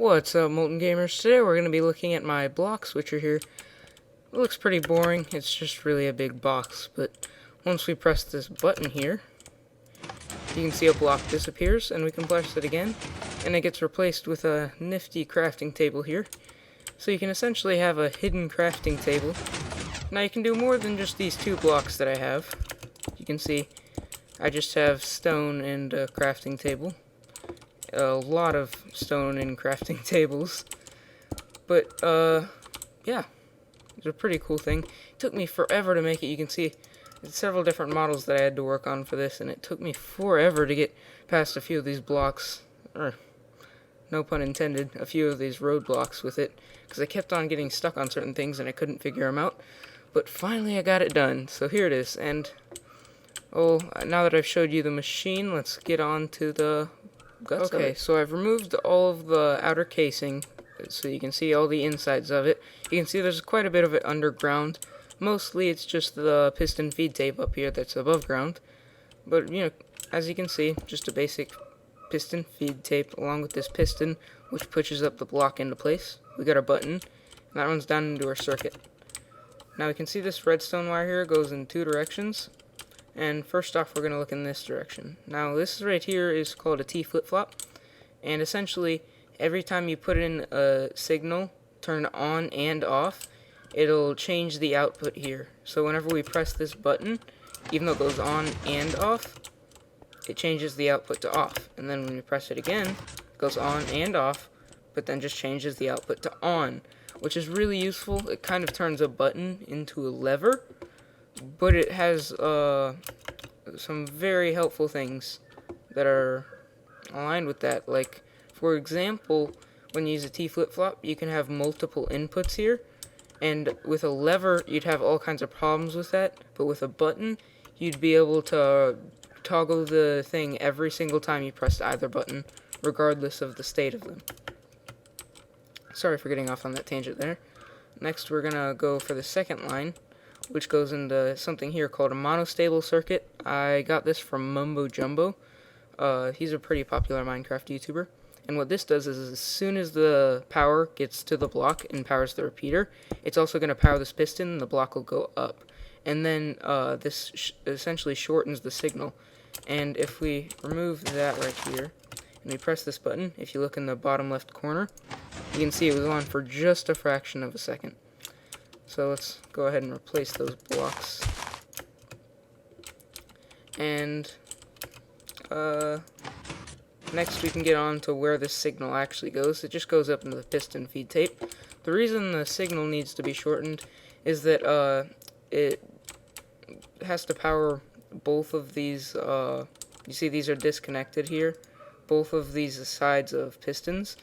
What's up, Molten Gamers? Today we're going to be looking at my block switcher here. It looks pretty boring, it's just really a big box, but once we press this button here, you can see a block disappears, and we can press it again, and it gets replaced with a nifty crafting table here. So you can essentially have a hidden crafting table. Now you can do more than just these two blocks that I have. You can see I just have stone and a crafting table. A lot of stone and crafting tables, but yeah, it's a pretty cool thing. It took me forever to make it. You can see several different models that I had to work on for this, and it took me forever to get past a few of these blocks, or no pun intended, a few of these roadblocks with it, because I kept on getting stuck on certain things and I couldn't figure them out. But finally I got it done, so here it is. And now that I've showed you the machine, let's get on to the guts. Okay, so I've removed all of the outer casing, so you can see all the insides of it. You can see there's quite a bit of it underground. Mostly it's just the piston feed tape up here that's above ground. But, you know, as you can see, just a basic piston feed tape along with this piston, which pushes up the block into place. We got our button, and that runs down into our circuit. Now we can see this redstone wire here goes in two directions. And first off, we're going to look in this direction. Now, this right here is called a T flip-flop. And essentially, every time you put in a signal, turn on and off, it'll change the output here. So whenever we press this button, even though it goes on and off, it changes the output to off. And then when we press it again, it goes on and off, but then just changes the output to on, which is really useful. It kind of turns a button into a lever. But it has some very helpful things that are aligned with that. Like, for example, when you use a T flip-flop, you can have multiple inputs here. And with a lever, you'd have all kinds of problems with that. But with a button, you'd be able to toggle the thing every single time you pressed either button, regardless of the state of them. Sorry for getting off on that tangent there. Next, we're going to go for the second line, which goes into something here called a monostable circuit. I got this from Mumbo Jumbo. He's a pretty popular Minecraft YouTuber. And what this does is as soon as the power gets to the block and powers the repeater, it's also going to power this piston and the block will go up. And then this essentially shortens the signal. And if we remove that right here and we press this button, if you look in the bottom left corner, you can see it was on for just a fraction of a second. So let's go ahead and replace those blocks. And next we can get on to where this signal actually goes. It just goes up into the piston feed tape. The reason the signal needs to be shortened is that it has to power both of these. You see these are disconnected here, both of these sides of pistons.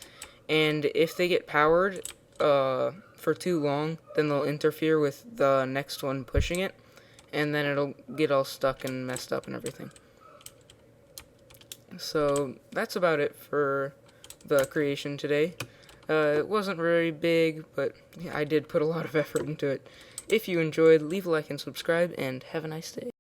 And if they get powered for too long, then they'll interfere with the next one pushing it, and then it'll get all stuck and messed up and everything. So that's about it for the creation today. It wasn't very big, but yeah, I did put a lot of effort into it. If you enjoyed, leave a like and subscribe, and have a nice day.